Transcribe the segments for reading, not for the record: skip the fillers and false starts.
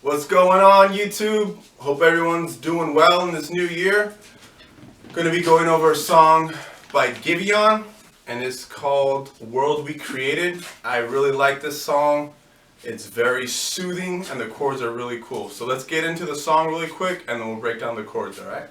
What's going on, YouTube? Hope everyone's doing well in this new year. Gonna be going over a song by Giveon, and it's called World We Created. I really like this song. It's very soothing and the chords are really cool. So let's get into the song really quick and then we'll break down the chords, alright?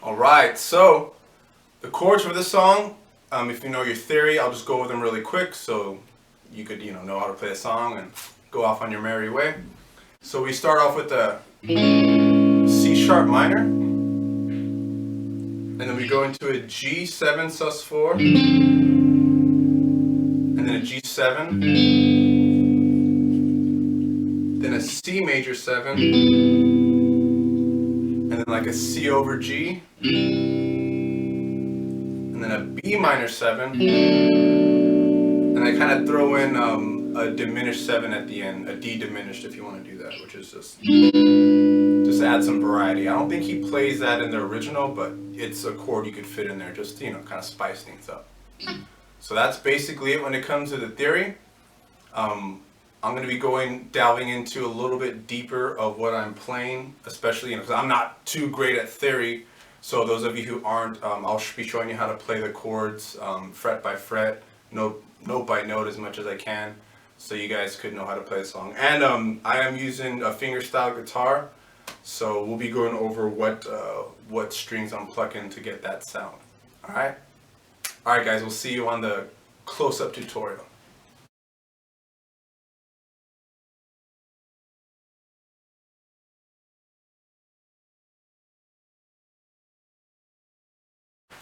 Alright, so the chords for this song, if you know your theory, I'll just go over them really quick so you could, know how to play a song and go off on your merry way. So we start off with the C sharp minor, and then we go into a G7 sus4, and then a G7, then a C major 7, and then like a C over G, and then a B minor 7, and I kind of throw in a diminished 7 at the end, a D diminished if you want to do that, which is just add some variety. I don't think he plays that in the original, but it's a chord you could fit in there just to, kind of spice things up. So that's basically it when it comes to the theory. I'm going to be delving into a little bit deeper of what I'm playing, especially, because I'm not too great at theory. So those of you who aren't, I'll be showing you how to play the chords fret by fret, note by note as much as I can, so you guys could know how to play the song. And I am using a fingerstyle guitar, so we'll be going over what strings I'm plucking to get that sound. All right, guys. We'll see you on the close-up tutorial.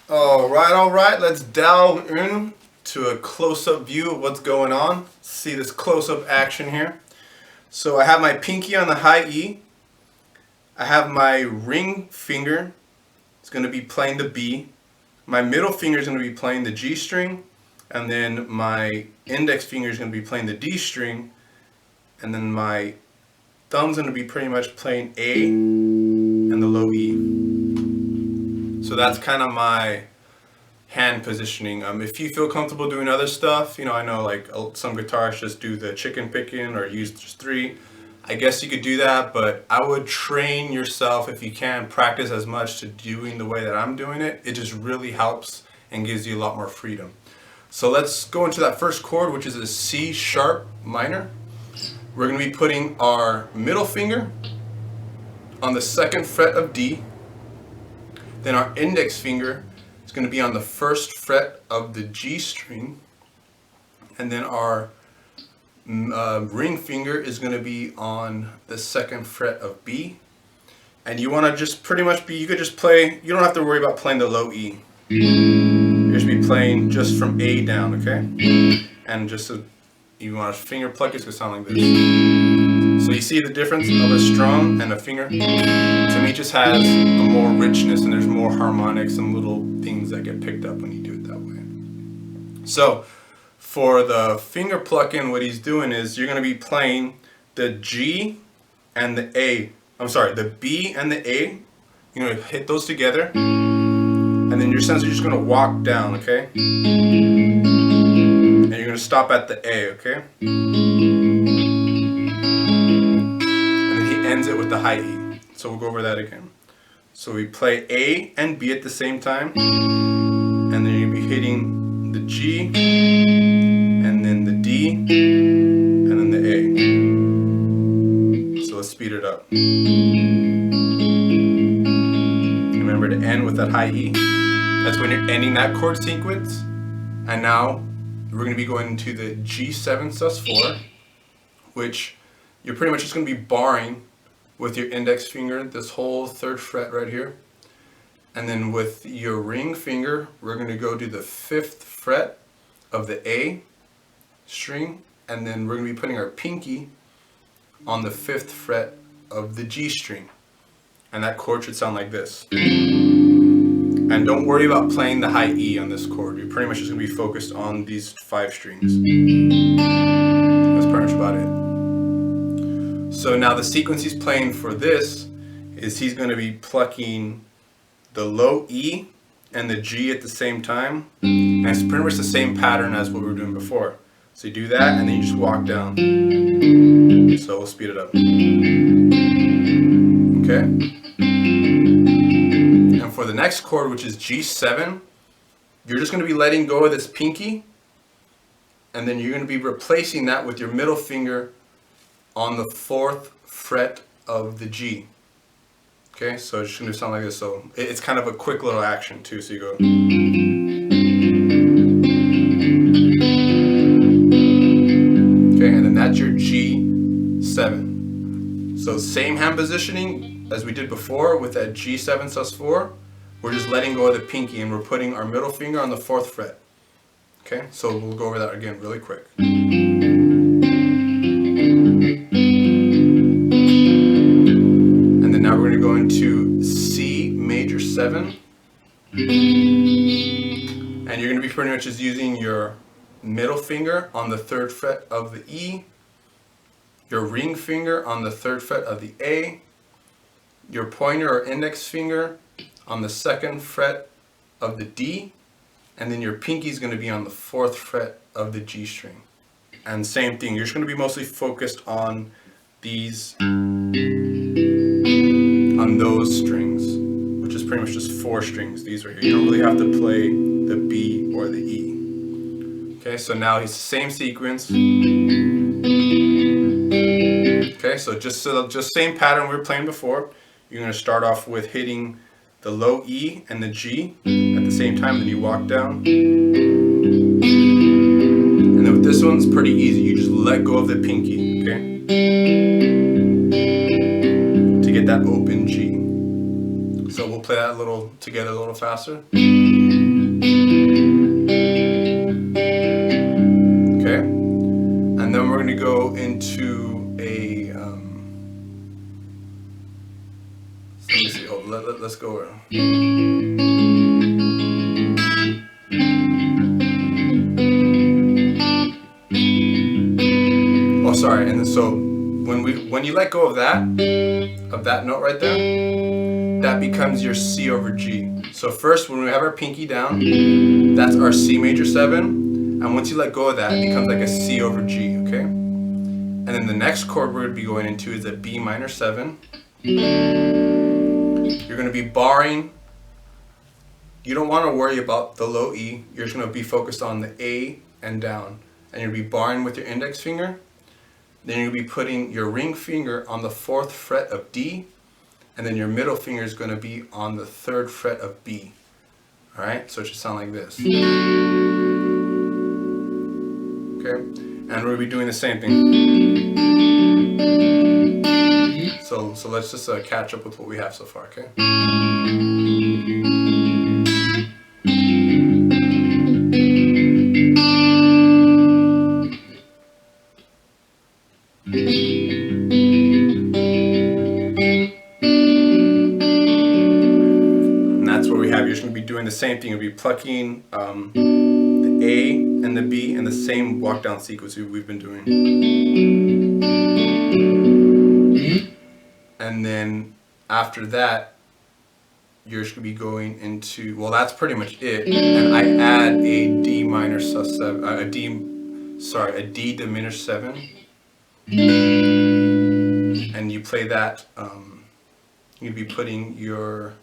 All right. Let's delve in to a close-up view of what's going on. See this close-up action here. So I have my pinky on the high E. I have my ring finger. It's going to be playing the B. My middle finger is going to be playing the G string, and then my index finger is going to be playing the D string, and then my thumb's going to be pretty much playing A and the low E. So that's kind of my hand positioning. If you feel comfortable doing other stuff, I know like some guitarists just do the chicken picking or use just 3. I guess you could do that, but I would train yourself if you can, practice as much to doing the way that I'm doing it. It just really helps and gives you a lot more freedom. So let's go into that first chord, which is a C sharp minor. We're going to be putting our middle finger on the 2nd fret of D. Then our index finger is going to be on the 1st fret of the G string. And then our ring finger is going to be on the 2nd fret of B. And you want to just pretty much you could just play, you don't have to worry about playing the low E. You're just be playing just from A down, okay? And just so you want to finger pluck, it's going to sound like this. So you see the difference of a strum and a finger? To me, it just has a more richness and there's more harmonics and little things that get picked up when you do it that way. So for the finger plucking, what he's doing is you're going to be playing the G and the A. The B and the A. You're going to hit those together. And then your sense, you're just going to walk down, okay? And you're going to stop at the A, okay? And then he ends it with the high E. So we'll go over that again. So we play A and B at the same time. And then you'll be hitting the G, and then the D, and then the A. So let's speed it up. Remember to end with that high E. That's when you're ending that chord sequence. And now we're going to be going into the G7 sus4, which you're pretty much just going to be barring with your index finger this whole 3rd fret right here. And then with your ring finger, we're going to go to the 5th fret of the A string, and then we're going to be putting our pinky on the 5th fret of the G string. And that chord should sound like this. And don't worry about playing the high E on this chord. You're pretty much just going to be focused on these 5 strings. That's pretty much about it. So now the sequence he's playing for this is he's going to be plucking the low E and the G at the same time. And it's pretty much the same pattern as what we were doing before. So you do that and then you just walk down. So we'll speed it up. Okay? And for the next chord, which is G7, you're just going to be letting go of this pinky, and then you're going to be replacing that with your middle finger on the 4th fret of the G. Okay, so it's just going to sound like this. So it's kind of a quick little action too. So you go. Okay, and then that's your G7. So same hand positioning as we did before with that G7 sus4. We're just letting go of the pinky and we're putting our middle finger on the 4th fret. Okay, so we'll go over that again really quick. And then now we're going to go into C major 7. And you're going to be pretty much just using your middle finger on the 3rd fret of the E, your ring finger on the 3rd fret of the A, your pointer or index finger on the 2nd fret of the D, and then your pinky is going to be on the 4th fret of the G string. And same thing, you're just going to be mostly focused on these, on those strings, which is pretty much just 4 strings, these right here. You don't really have to play the B or the E. Okay, so now it's the same sequence. Okay, so just same pattern we were playing before. You're going to start off with hitting the low E and the G at the same time, then you walk down. And then with this one, it's pretty easy. You just let go of the pinky, okay? To get that open G. So we'll play that together a little faster. Okay? And then we're going to go into a... let me see. Oh, let's go around. Oh, sorry. And then so when you let go of that note right there, that becomes your C over G. So first, when we have our pinky down, that's our C major 7, and once you let go of that, it becomes like a C over G. Okay. And then the next chord we're going to be going into is a B minor 7. You're going to be barring. You don't want to worry about the low E. You're just going to be focused on the A and down. And you'll be barring with your index finger. Then you'll be putting your ring finger on the 4th fret of D. And then your middle finger is going to be on the 3rd fret of B. Alright, so it should sound like this. Okay, and we're going to be doing the same thing. So let's just catch up with what we have so far, okay? And that's what we have. You're just going to be doing the same thing. You'll be plucking the A and the B in the same walk down sequence we've been doing. And then after that, you're just going to be going into, well, that's pretty much it. And I add a D minor sus7, a D diminished 7. And you play that, you'd be putting your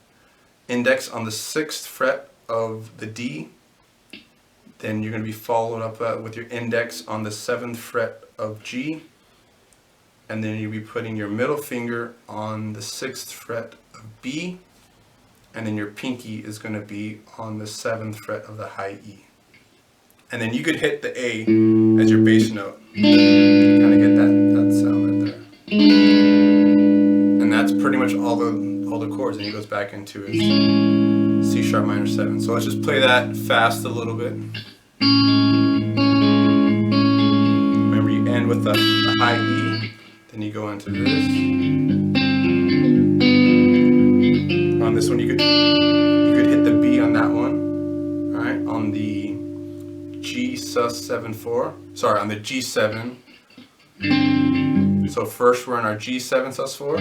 index on the 6th fret of the D. Then you're going to be followed up with your index on the 7th fret of G. And then you'll be putting your middle finger on the 6th fret of B, and then your pinky is going to be on the 7th fret of the high E. And then you could hit the A as your bass note. Kind of get that sound right there. And that's pretty much all the chords, and he goes back into his C sharp minor 7. So let's just play that fast a little bit. Remember, you end with the high E. Then you go into this. On this one, you could hit the B on that one. All right, on the G sus7/4. Sorry, on the G7. So first we're in our G7 sus4.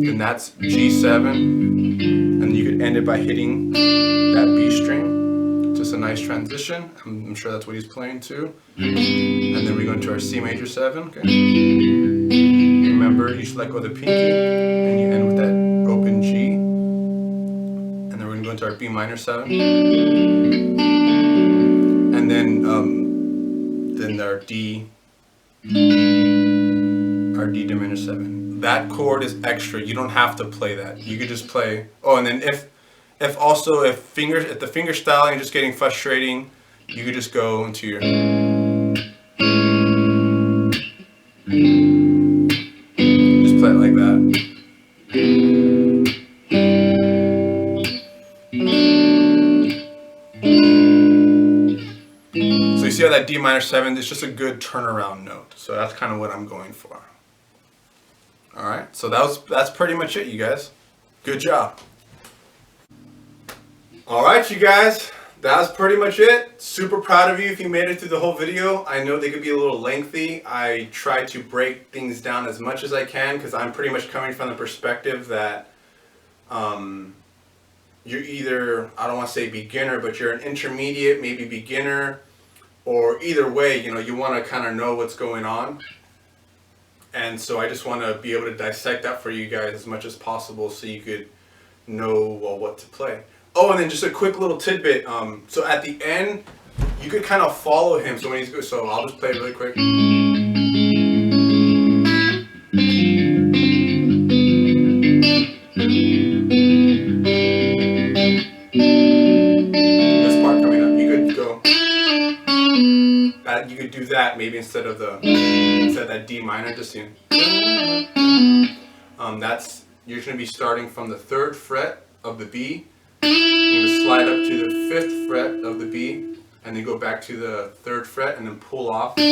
Then that's G7, and you could end it by hitting that B string. Just a nice transition. I'm sure that's what he's playing too. And then we go into our C major 7. Okay. Remember, you should let go of the pinky, and you end with that open G. And then we're going to go into our B minor 7. And then our D diminished 7. That chord is extra. You don't have to play that. You could just play. Oh, and then if the finger styling is just getting frustrating, you could just go into your. Just play it like that. So you see how that D minor 7 is just a good turnaround note. So that's kind of what I'm going for. Alright, so that's pretty much it, you guys. Good job. Alright, you guys, that's pretty much it. Super proud of you if you made it through the whole video. I know they could be a little lengthy. I try to break things down as much as I can because I'm pretty much coming from the perspective that you're either, I don't want to say beginner, but you're an intermediate, maybe beginner, or either way, you know, you want to kind of know what's going on. And so I just want to be able to dissect that for you guys as much as possible so you could know, well, what to play. Oh, and then just a quick little tidbit. So at the end, you could kind of follow him. So when he's good, so I'll just play it really quick. This part coming up, you could go. You could do that maybe instead of that D minor, just you. That's you're going to be starting from the 3rd fret of the B. You're going to slide up to the 5th fret of the B, and then go back to the 3rd fret, and then pull off. So,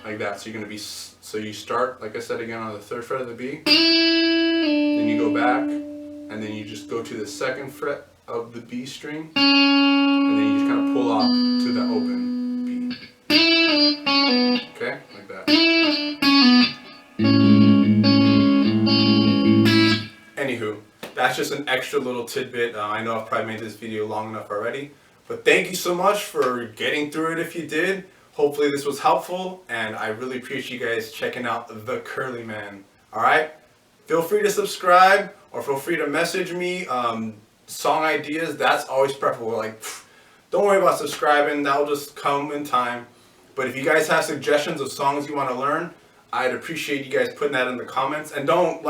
like that. So you're going to be. So you start, like I said again, on the 3rd fret of the B. Then you go back, and then you just go to the 2nd fret of the B string, and then you just kind of pull off to the open B. Okay, like that. Anywho, that's just an extra little tidbit. I know I've probably made this video long enough already, but thank you so much for getting through it if you did. Hopefully this was helpful, and I really appreciate you guys checking out The Curly Man. Alright? Feel free to subscribe, or feel free to message me. Song ideas, that's always preferable. Like, don't worry about subscribing, that'll just come in time. But if you guys have suggestions of songs you want to learn, I'd appreciate you guys putting that in the comments. And don't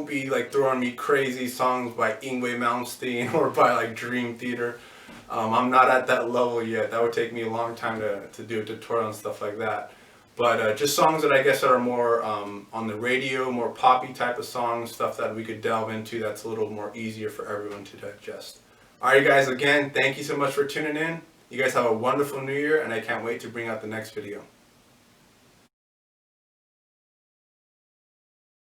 be like throwing me crazy songs by Yngwie Malmsteen or by like Dream Theater. I'm not at that level yet. That would take me a long time to do a tutorial and stuff like that. But just songs that I guess that are more on the radio, more poppy type of songs, stuff that we could delve into that's a little more easier for everyone to digest. Alright guys, again, thank you so much for tuning in. You guys have a wonderful new year, and I can't wait to bring out the next video.